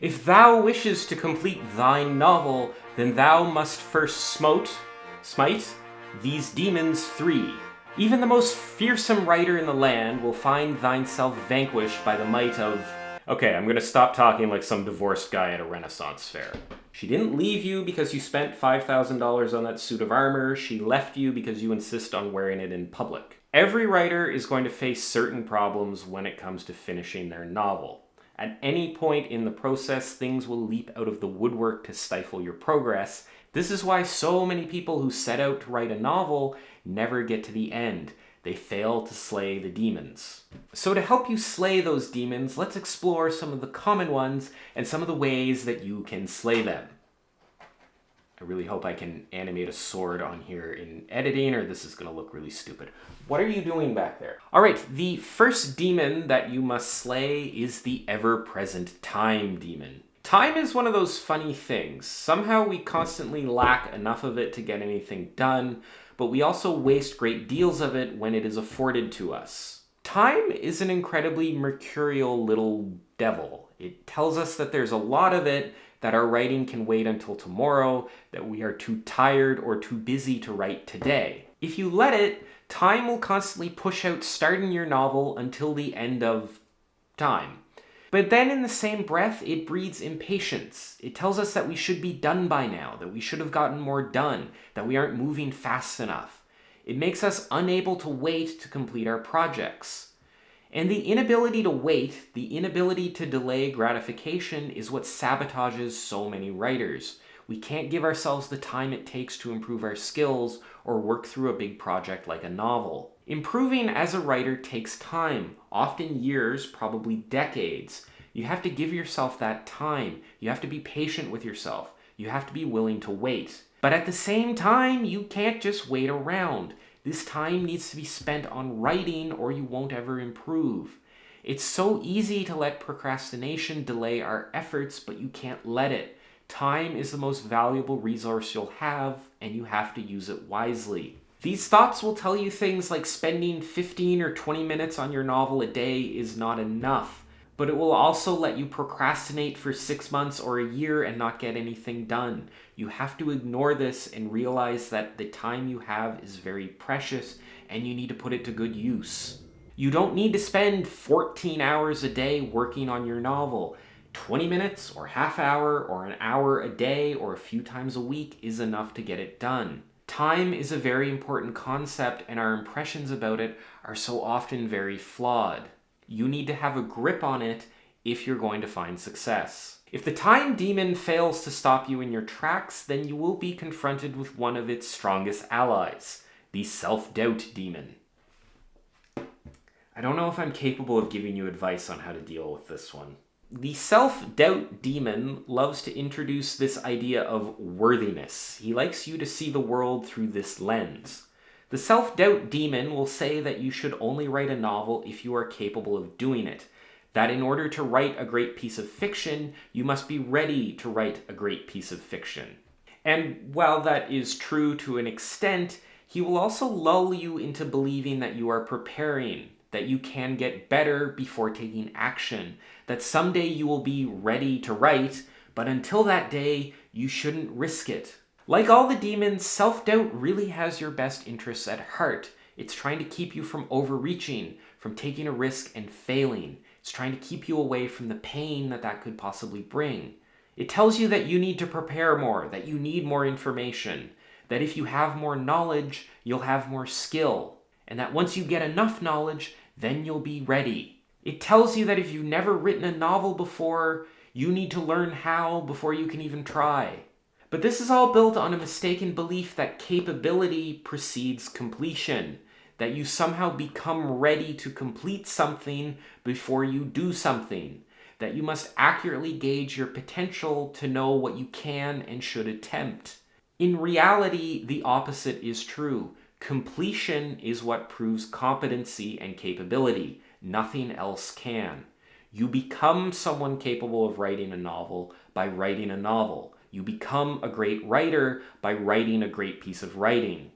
If thou wishes to complete thine novel, then thou must first smite these demons three. Even the most fearsome writer in the land will find thyself vanquished by the might of... Okay, I'm gonna stop talking like some divorced guy at a Renaissance fair. She didn't leave you because you spent $5,000 on that suit of armor. She left you because you insist on wearing it in public. Every writer is going to face certain problems when it comes to finishing their novel. At any point in the process, things will leap out of the woodwork to stifle your progress. This is why so many people who set out to write a novel never get to the end. They fail to slay the demons. So to help you slay those demons, let's explore some of the common ones and some of the ways that you can slay them. I really hope I can animate a sword on here in editing, or this is going to look really stupid. What are you doing back there? All right, the first demon that you must slay is the ever-present time demon. Time is one of those funny things. Somehow we constantly lack enough of it to get anything done, but we also waste great deals of it when it is afforded to us. Time is an incredibly mercurial little devil. It tells us that there's a lot of it, that our writing can wait until tomorrow, that we are too tired or too busy to write today. If you let it, time will constantly push out starting your novel until the end of time. But then in the same breath, it breeds impatience. It tells us that we should be done by now, that we should have gotten more done, that we aren't moving fast enough. It makes us unable to wait to complete our projects. And the inability to wait, the inability to delay gratification is what sabotages so many writers. We can't give ourselves the time it takes to improve our skills or work through a big project like a novel. Improving as a writer takes time, often years, probably decades. You have to give yourself that time. You have to be patient with yourself. You have to be willing to wait. But at the same time, you can't just wait around. This time needs to be spent on writing or you won't ever improve. It's so easy to let procrastination delay our efforts, but you can't let it. Time is the most valuable resource you'll have, and you have to use it wisely. These thoughts will tell you things like spending 15 or 20 minutes on your novel a day is not enough, but it will also let you procrastinate for 6 months or a year and not get anything done. You have to ignore this and realize that the time you have is very precious and you need to put it to good use. You don't need to spend 14 hours a day working on your novel. 20 minutes or half hour or an hour a day or a few times a week is enough to get it done. Time is a very important concept and our impressions about it are so often very flawed. You need to have a grip on it if you're going to find success. If the time demon fails to stop you in your tracks, then you will be confronted with one of its strongest allies, the self-doubt demon. I don't know if I'm capable of giving you advice on how to deal with this one. The self-doubt demon loves to introduce this idea of worthiness. He likes you to see the world through this lens. The self-doubt demon will say that you should only write a novel if you are capable of doing it. That in order to write a great piece of fiction, you must be ready to write a great piece of fiction. And while that is true to an extent, he will also lull you into believing that you are preparing, that you can get better before taking action, that someday you will be ready to write, but until that day, you shouldn't risk it. Like all the demons, self-doubt really has your best interests at heart. It's trying to keep you from overreaching, from taking a risk and failing. It's trying to keep you away from the pain that could possibly bring. It tells you that you need to prepare more, that you need more information, that if you have more knowledge, you'll have more skill, and that once you get enough knowledge, then you'll be ready. It tells you that if you've never written a novel before, you need to learn how before you can even try. But this is all built on a mistaken belief that capability precedes completion, that you somehow become ready to complete something before you do something, that you must accurately gauge your potential to know what you can and should attempt. In reality, the opposite is true. Completion is what proves competency and capability. Nothing else can. You become someone capable of writing a novel by writing a novel. You become a great writer by writing a great piece of writing.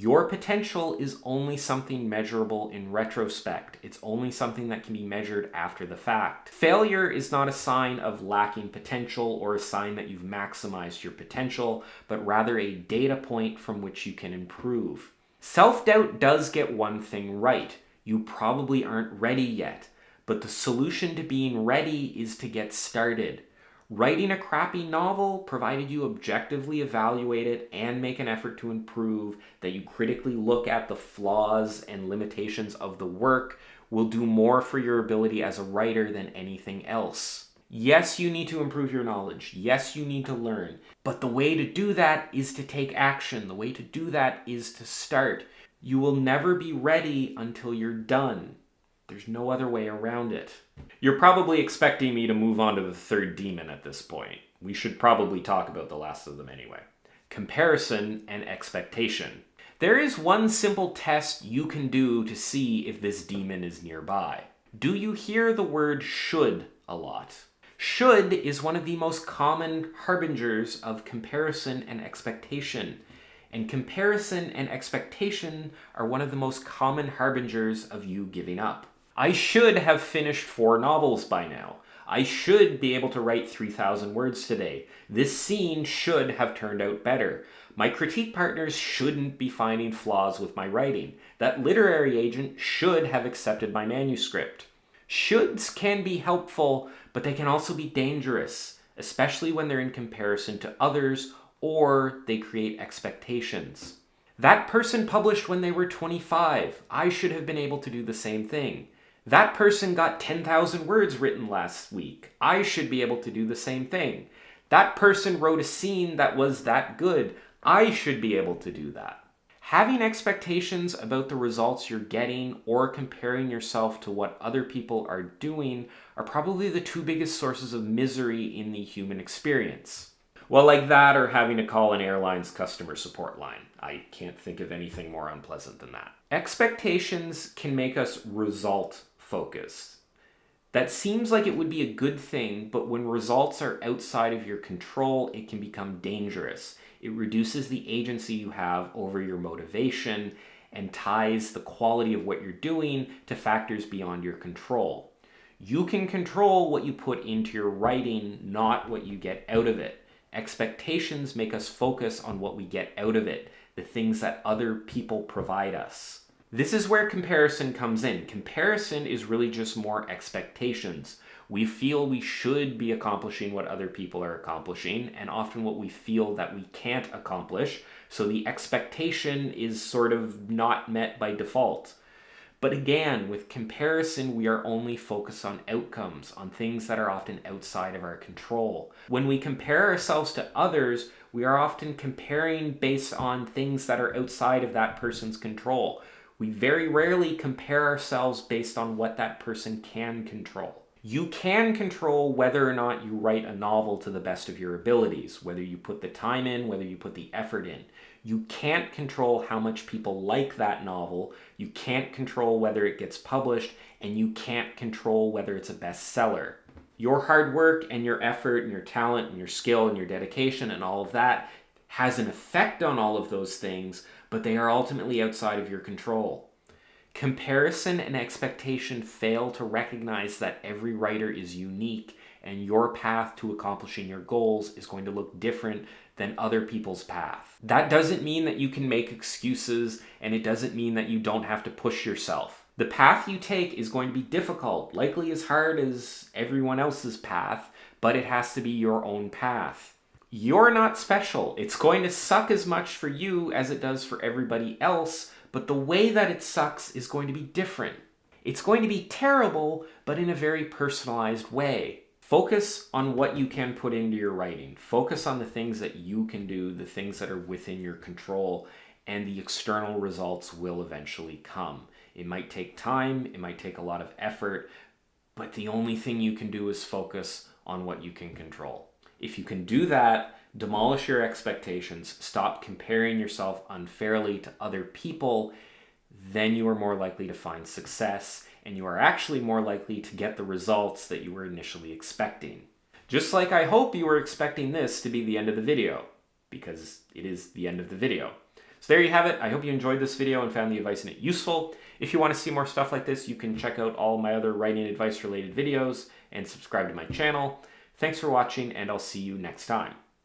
Your potential is only something measurable in retrospect. It's only something that can be measured after the fact. Failure is not a sign of lacking potential or a sign that you've maximized your potential, but rather a data point from which you can improve. Self-doubt does get one thing right. You probably aren't ready yet, but the solution to being ready is to get started. Writing a crappy novel, provided you objectively evaluate it and make an effort to improve, that you critically look at the flaws and limitations of the work, will do more for your ability as a writer than anything else. Yes, you need to improve your knowledge. Yes, you need to learn. But the way to do that is to take action. The way to do that is to start. You will never be ready until you're done. There's no other way around it. You're probably expecting me to move on to the third demon at this point. We should probably talk about the last of them anyway. Comparison and expectation. There is one simple test you can do to see if this demon is nearby. Do you hear the word should a lot? Should is one of the most common harbingers of comparison and expectation. And comparison and expectation are one of the most common harbingers of you giving up. I should have finished 4 novels by now. I should be able to write 3,000 words today. This scene should have turned out better. My critique partners shouldn't be finding flaws with my writing. That literary agent should have accepted my manuscript. Shoulds can be helpful, but they can also be dangerous, especially when they're in comparison to others or they create expectations. That person published when they were 25. I should have been able to do the same thing. That person got 10,000 words written last week. I should be able to do the same thing. That person wrote a scene that was that good. I should be able to do that. Having expectations about the results you're getting or comparing yourself to what other people are doing are probably the 2 biggest sources of misery in the human experience. Well, like that or having to call an airline's customer support line. I can't think of anything more unpleasant than that. Expectations can make us result focused. That seems like it would be a good thing, but when results are outside of your control, it can become dangerous. It reduces the agency you have over your motivation and ties the quality of what you're doing to factors beyond your control. You can control what you put into your writing, not what you get out of it. Expectations make us focus on what we get out of it, the things that other people provide us. This is where comparison comes in. Comparison is really just more expectations. We feel we should be accomplishing what other people are accomplishing, and often what we feel that we can't accomplish, so the expectation is sort of not met by default. But again, with comparison, we are only focused on outcomes, on things that are often outside of our control. When we compare ourselves to others, we are often comparing based on things that are outside of that person's control. We very rarely compare ourselves based on what that person can control. You can control whether or not you write a novel to the best of your abilities, whether you put the time in, whether you put the effort in. You can't control how much people like that novel, you can't control whether it gets published, and you can't control whether it's a bestseller. Your hard work and your effort and your talent and your skill and your dedication and all of that has an effect on all of those things, but they are ultimately outside of your control. Comparison and expectation fail to recognize that every writer is unique and your path to accomplishing your goals is going to look different than other people's path. That doesn't mean that you can make excuses, and it doesn't mean that you don't have to push yourself. The path you take is going to be difficult, likely as hard as everyone else's path, but it has to be your own path. You're not special. It's going to suck as much for you as it does for everybody else, but the way that it sucks is going to be different. It's going to be terrible, but in a very personalized way. Focus on what you can put into your writing. Focus on the things that you can do, the things that are within your control, and the external results will eventually come. It might take time, it might take a lot of effort, but the only thing you can do is focus on what you can control. If you can do that, demolish your expectations, stop comparing yourself unfairly to other people, then you are more likely to find success, and you are actually more likely to get the results that you were initially expecting. Just like I hope you were expecting this to be the end of the video, because it is the end of the video. So there you have it. I hope you enjoyed this video and found the advice in it useful. If you want to see more stuff like this, you can check out all my other writing advice related videos and subscribe to my channel. Thanks for watching, and I'll see you next time.